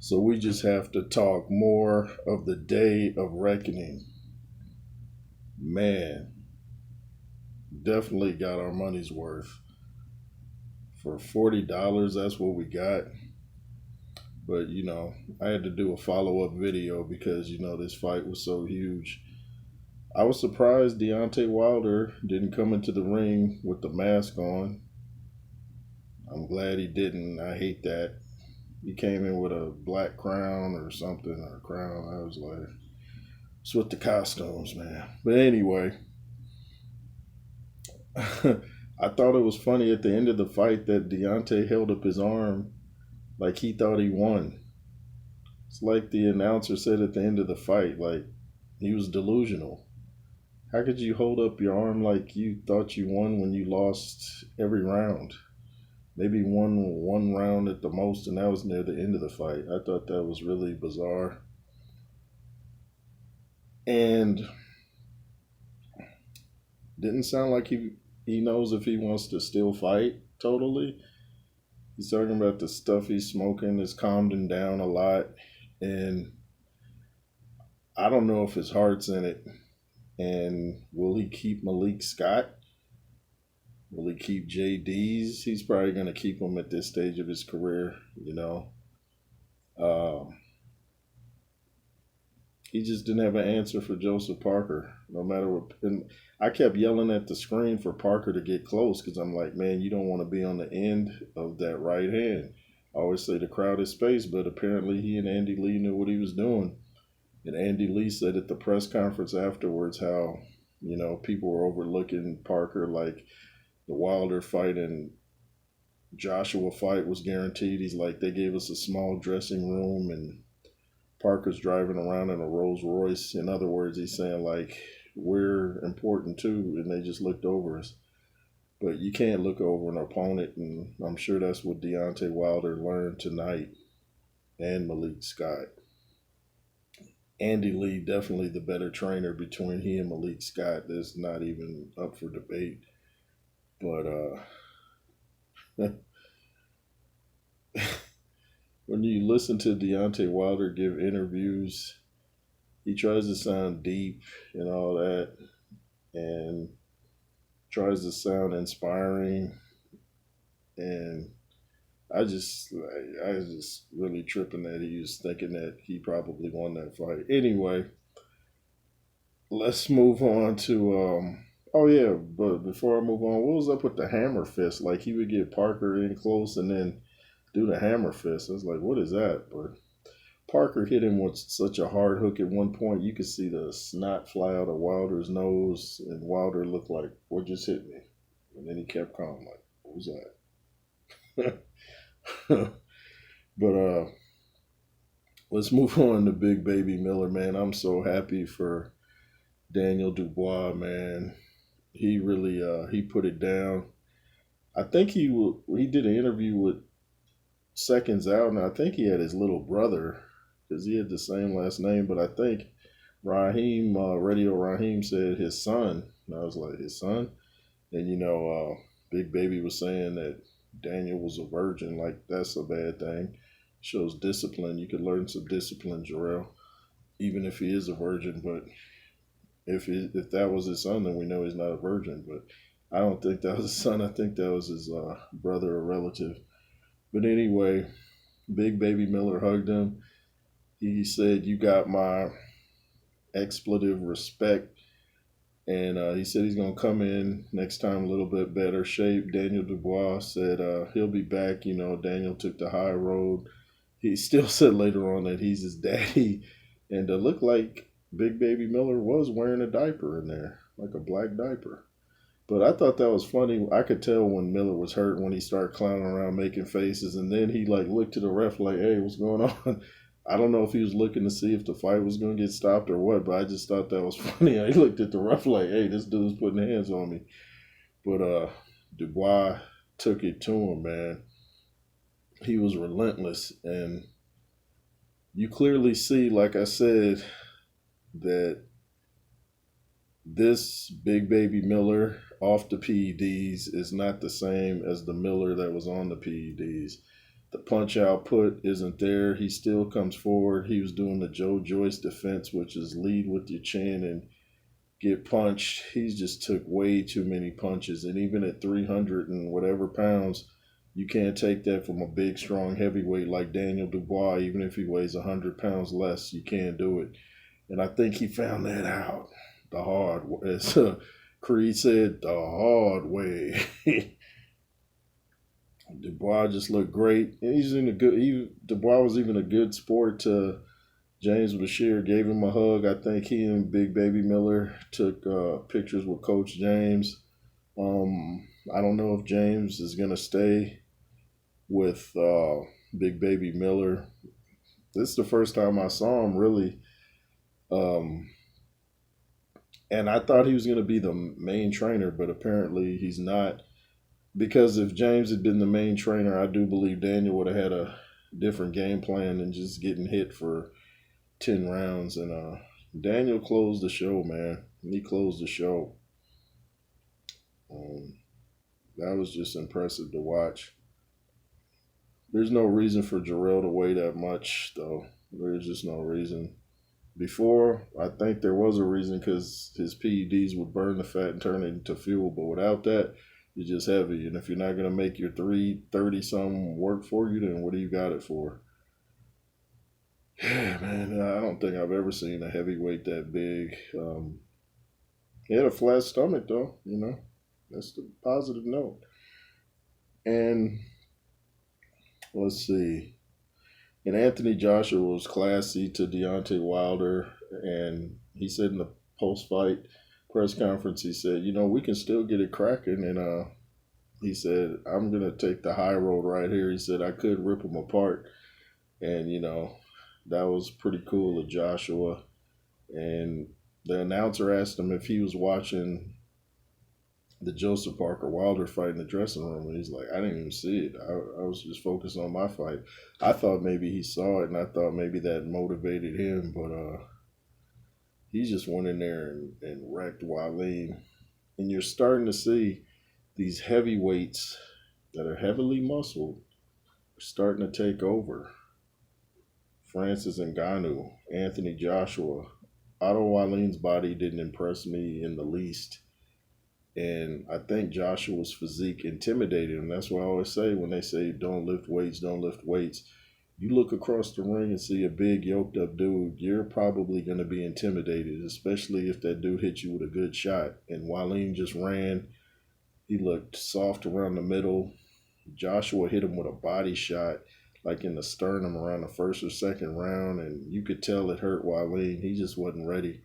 So we just have to talk more of the day of reckoning. Man, definitely got our money's worth. For $40, that's what we got. But I had to do a follow up video because this fight was so huge. I was surprised Deontay Wilder didn't come into the ring with the mask on. I'm glad he didn't. I hate that. He came in with a black crown or something, or a crown. I was like, it's with the costumes, man. But anyway, I thought it was funny at the end of the fight that Deontay held up his arm like he thought he won. It's like the announcer said at the end of the fight, like he was delusional. How could you hold up your arm like you thought you won when you lost every round? Maybe one round at the most, and that was near the end of the fight. I thought that was really bizarre. And didn't sound like he knows if he wants to still fight totally. He's talking about the stuff he's smoking has calmed him down a lot, and I don't know if his heart's in it. And will he keep Malik Scott? Will he keep JD's? He's probably going to keep him at this stage of his career. Um, he just didn't have an answer for Joseph Parker, no matter what. And I kept yelling at the screen for Parker to get close because I'm like, man, you don't want to be on the end of that right hand. I always say the crowd is space, but apparently he and Andy Lee knew what he was doing. And Andy Lee said at the press conference afterwards how, people were overlooking Parker like the Wilder fight and Joshua fight was guaranteed. He's like, they gave us a small dressing room and Parker's driving around in a Rolls Royce. In other words, he's saying like we're important too, and they just looked over us. But you can't look over an opponent, and I'm sure that's what Deontay Wilder learned tonight, and Malik Scott. Andy Lee definitely the better trainer between he and Malik Scott. That's not even up for debate. But when you listen to Deontay Wilder give interviews, he tries to sound deep and all that, and tries to sound inspiring. And I was just really tripping that he was thinking that he probably won that fight. Anyway, let's move on to. Oh yeah, but before I move on, what was up with the hammer fist? Like he would get Parker in close and then do the hammer fist. I was like, what is that? But Parker hit him with such a hard hook at one point, you could see the snot fly out of Wilder's nose, and Wilder looked like, what just hit me? And then he kept calm, like, what was that? But let's move on to Big Baby Miller, man. I'm so happy for Daniel Dubois, man. He really he put it down. I think he did an interview with Seconds Out, and I think he had his little brother because he had the same last name. But I think Raheem, Radio Raheem said his son. And I was like, his son? And Big Baby was saying that Daniel was a virgin. Like, that's a bad thing. Shows discipline. You could learn some discipline, Jarrell, even if he is a virgin. But if that was his son, then we know he's not a virgin. But I don't think that was his son. I think that was his brother or relative. But anyway, Big Baby Miller hugged him. He said, "You got my expletive respect." And he said he's going to come in next time a little bit better shape. Daniel Dubois said he'll be back. Daniel took the high road. He still said later on that he's his daddy. And it looked like Big Baby Miller was wearing a diaper in there, like a black diaper. But I thought that was funny. I could tell when Miller was hurt when he started clowning around making faces. And then he looked to the ref like, hey, what's going on? I don't know if he was looking to see if the fight was going to get stopped or what, but I just thought that was funny. He looked at the ref like, hey, this dude's putting hands on me. But Dubois took it to him, man. He was relentless. And you clearly see, like I said, that this Big Baby Miller off the PEDs is not the same as the Miller that was on the PEDs. The punch output isn't there. He still comes forward. He was doing the Joe Joyce defense, which is lead with your chin and get punched. He just took way too many punches. And even at 300 and whatever pounds, you can't take that from a big, strong heavyweight like Daniel Dubois. Even if he weighs 100 pounds less, you can't do it. And I think he found that out the hard way. As Creed said, the hard way. Dubois just looked great. He's in a good. Dubois was even a good sport to James Bashir. Gave him a hug. I think he and Big Baby Miller took pictures with Coach James. I don't know if James is gonna stay with Big Baby Miller. This is the first time I saw him really, and I thought he was gonna be the main trainer, but apparently he's not. Because if James had been the main trainer, I do believe Daniel would have had a different game plan than just getting hit for 10 rounds. And Daniel closed the show, man. He closed the show. That was just impressive to watch. There's no reason for Jarrell to weigh that much, though. There's just no reason. Before, I think there was a reason because his PEDs would burn the fat and turn it into fuel. But without that, you're just heavy. And if you're not going to make your 330-something work for you, then what do you got it for? Yeah, man, I don't think I've ever seen a heavyweight that big. He had a flat stomach, though, you know. That's the positive note. And let's see. And Anthony Joshua was classy to Deontay Wilder. And he said in the post-fight press conference, he said, we can still get it cracking. And he said, I'm going to take the high road right here. He said, I could rip him apart. And, that was pretty cool of Joshua. And the announcer asked him if he was watching the Joseph Parker Wilder fight in the dressing room. And he's like, I didn't even see it. I was just focused on my fight. I thought maybe he saw it, and I thought maybe that motivated him. But he just went in there and wrecked Wallin. And you're starting to see these heavyweights that are heavily muscled are starting to take over. Francis Ngannou, Anthony Joshua. Otto Wallin's body didn't impress me in the least. And I think Joshua's physique intimidated him. That's why I always say when they say don't lift weights, don't lift weights. You look across the ring and see a big yoked up dude, you're probably going to be intimidated, especially if that dude hits you with a good shot. And Wallin just ran. He looked soft around the middle. Joshua hit him with a body shot, like in the sternum around the first or second round, and you could tell it hurt Wallin. He just wasn't ready.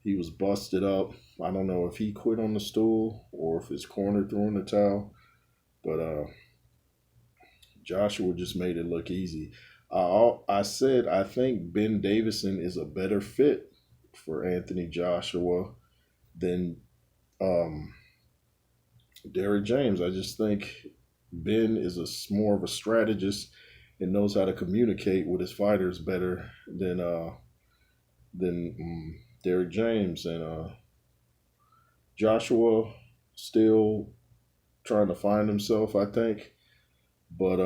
He was busted up. I don't know if he quit on the stool or if his corner threw in the towel, but Joshua just made it look easy. I said I think Ben Davison is a better fit for Anthony Joshua than Derrick James. I just think Ben is more of a strategist and knows how to communicate with his fighters better than Derrick James. And Joshua still trying to find himself, I think. But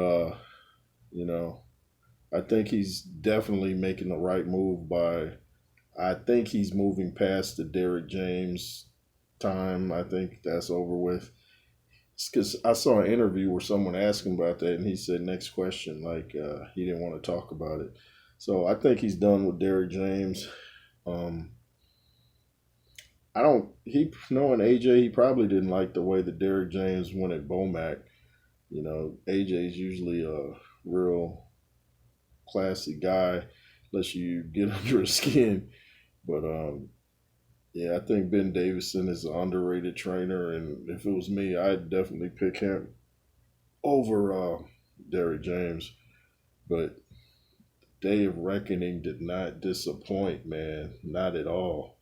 I think he's definitely making the right move I think he's moving past the Derrick James time. I think that's over with. Because I saw an interview where someone asked him about that, and he said, next question, like he didn't want to talk about it. So I think he's done with Derrick James. Knowing AJ, he probably didn't like the way that Derrick James went at Bomac. AJ's usually a real classy guy, unless you get under his skin. But yeah, I think Ben Davison is an underrated trainer, and if it was me, I'd definitely pick him over Derrick James. But Day of Reckoning did not disappoint, man, not at all.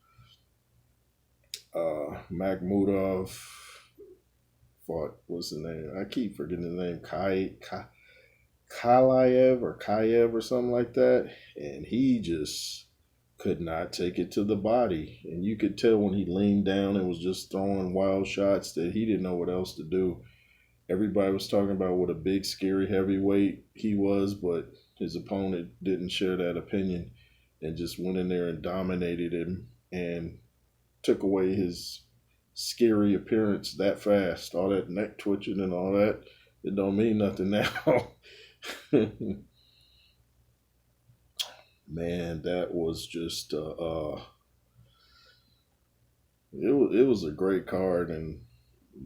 Makhmudov fought, what's the name? I keep forgetting the name, Kalayev or something like that, and he just could not take it to the body. And you could tell when he leaned down and was just throwing wild shots that he didn't know what else to do. Everybody was talking about what a big, scary heavyweight he was, but his opponent didn't share that opinion and just went in there and dominated him and took away his scary appearance that fast. All that neck twitching and all that, it don't mean nothing now. Man, that was just it was a great card, and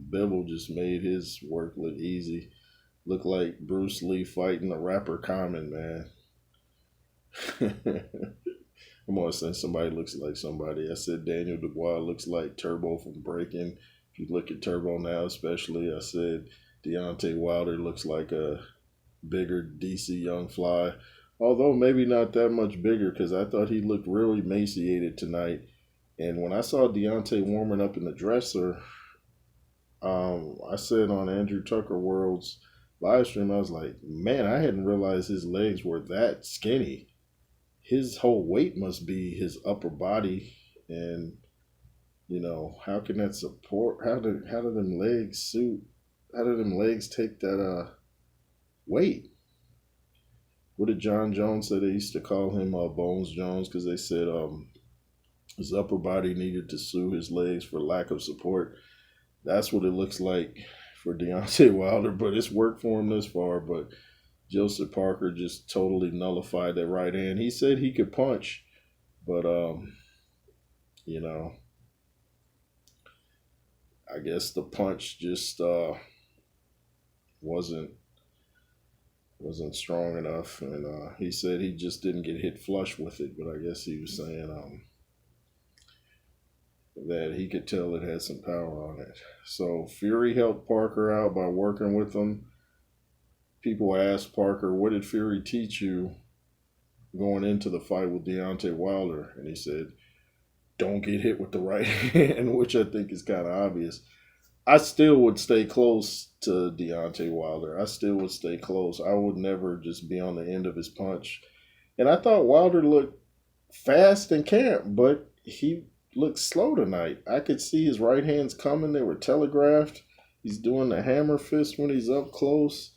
Bibble just made his work look easy. Look like Bruce Lee fighting a rapper Common, man. I'm always saying somebody looks like somebody. I said Daniel Dubois looks like Turbo from Breaking. If you look at Turbo now, especially, I said Deontay Wilder looks like a bigger DC Young Fly. Although maybe not that much bigger, because I thought he looked really emaciated tonight. And when I saw Deontay warming up in the dresser, I said on Andrew Tucker World's live stream, I was like, man, I hadn't realized his legs were that skinny. His whole weight must be his upper body, and how can that support? How do them legs suit? How do them legs take that weight? What did John Jones say? They used to call him Bones Jones because they said his upper body needed to sue his legs for lack of support. That's what it looks like for Deontay Wilder, but it's worked for him this far. But Joseph Parker just totally nullified that right hand. He said he could punch, but I guess the punch just wasn't strong enough, and he said he just didn't get hit flush with it. But I guess he was saying that he could tell it had some power on it. So Fury helped Parker out by working with him. People asked Parker, what did Fury teach you going into the fight with Deontay Wilder? And he said, don't get hit with the right hand, which I think is kind of obvious. I still would stay close to Deontay Wilder. I still would stay close. I would never just be on the end of his punch. And I thought Wilder looked fast in camp, but he looked slow tonight. I could see his right hands coming. They were telegraphed. He's doing the hammer fist when he's up close.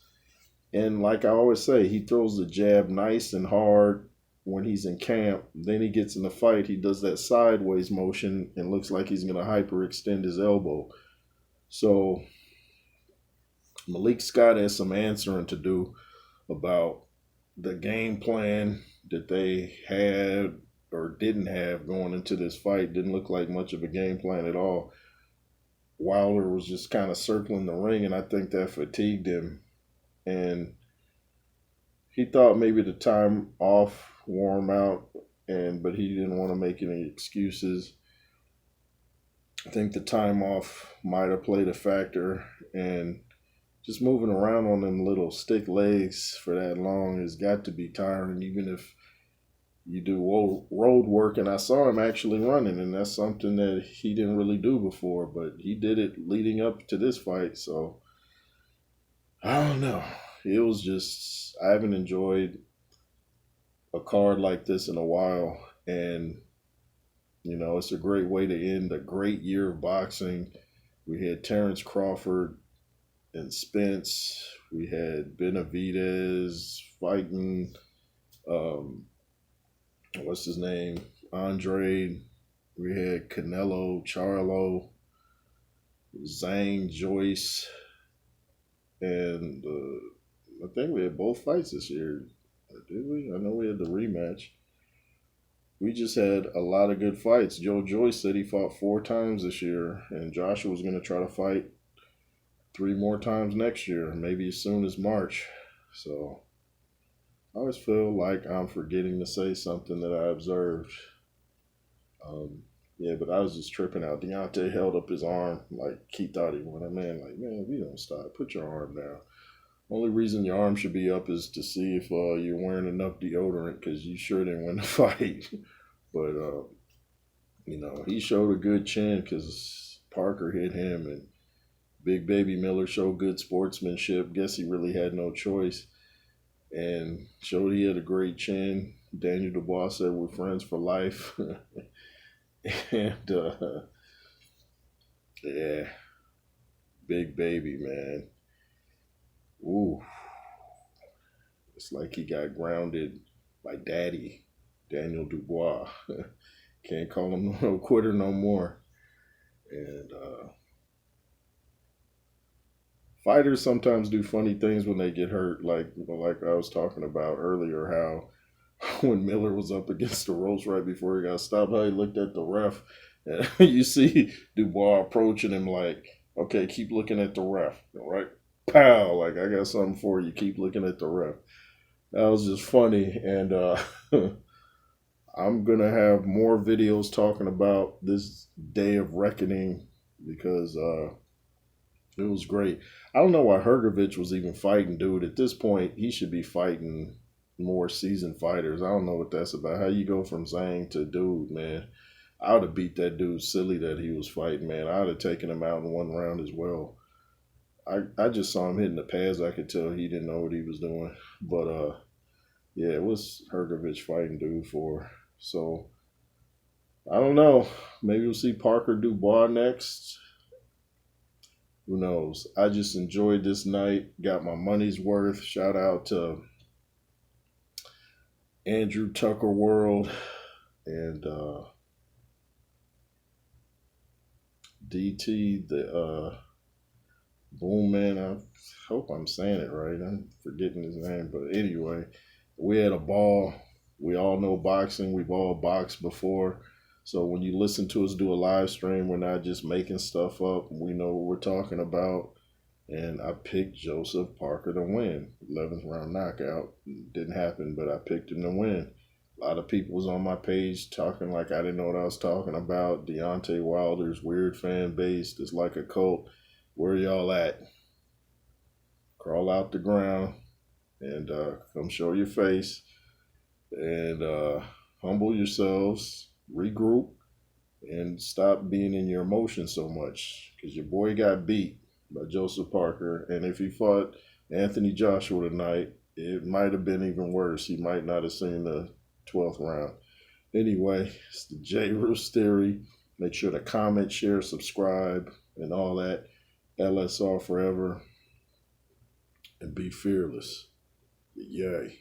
And like I always say, he throws the jab nice and hard when he's in camp. Then he gets in the fight. He does that sideways motion and looks like he's going to hyperextend his elbow. So Malik Scott has some answering to do about the game plan that they had or didn't have going into this fight. Didn't look like much of a game plan at all. Wilder was just kind of circling the ring, and I think that fatigued him. And he thought maybe the time off wore him out, but he didn't want to make any excuses. I think the time off might have played a factor, and just moving around on them little stick legs for that long has got to be tiring, even if you do road work. And I saw him actually running, and that's something that he didn't really do before, but he did it leading up to this fight. So I don't know. It was just, I haven't enjoyed a card like this in a while. And, it's a great way to end a great year of boxing. We had Terrence Crawford and Spence. We had Benavidez fighting, what's his name? Andre. We had Canelo, Charlo, Zhang, Joyce, and I think we had both fights this year. Did we? I know we had the rematch. We just had a lot of good fights. Joe Joyce said he fought 4 times this year, and Joshua was going to try to fight 3 more times next year, maybe as soon as March. So I always feel like I'm forgetting to say something that I observed. But I was just tripping out. Deontay held up his arm like he thought he wanted. Man, if you don't stop, put your arm down. Only reason your arm should be up is to see if you're wearing enough deodorant, because you sure didn't win the fight. But, he showed a good chin because Parker hit him, and Big Baby Miller showed good sportsmanship. Guess he really had no choice and showed he had a great chin. Daniel Dubois said we're friends for life. And, Big Baby, man. Ooh, it's like he got grounded by Daddy, Daniel Dubois. Can't call him no quitter no more. And fighters sometimes do funny things when they get hurt, like I was talking about earlier, how when Miller was up against the ropes right before he got stopped, how he looked at the ref, and you see Dubois approaching him like, "Okay, keep looking at the ref, all right? Pow! Like I got something for you. Keep looking at the ref." That was just funny, and I'm gonna have more videos talking about this day of reckoning because it was great. I don't know why Hergovich was even fighting, dude. At this point, he should be fighting more seasoned fighters. I don't know what that's about. How you go from Zhang to dude, man. I would have beat that dude silly that he was fighting, man. I would have taken him out in one round as well. I just saw him hitting the pads. I could tell he didn't know what he was doing. But yeah, it was Hergovich fighting dude for. So I don't know. Maybe we'll see Parker Dubois next. Who knows? I just enjoyed this night. Got my money's worth. Shout out to Andrew Tucker World and DT, the Boom Man. I hope I'm saying it right. I'm forgetting his name. But anyway, we had a ball. We all know boxing. We've all boxed before. So when you listen to us do a live stream, we're not just making stuff up. We know what we're talking about. And I picked Joseph Parker to win. 11th round knockout. Didn't happen, but I picked him to win. A lot of people was on my page talking like I didn't know what I was talking about. Deontay Wilder's weird fan base. It's like a cult. Where y'all at? Crawl out the ground and come show your face. And humble yourselves. Regroup. And stop being in your emotions so much. Because your boy got beat by Joseph Parker. And if he fought Anthony Joshua tonight, it might have been even worse. He might not have seen the 12th round. Anyway, it's the J. Roos Theory. Make sure to comment, share, subscribe, and all that. LSR forever. And be fearless. Yay.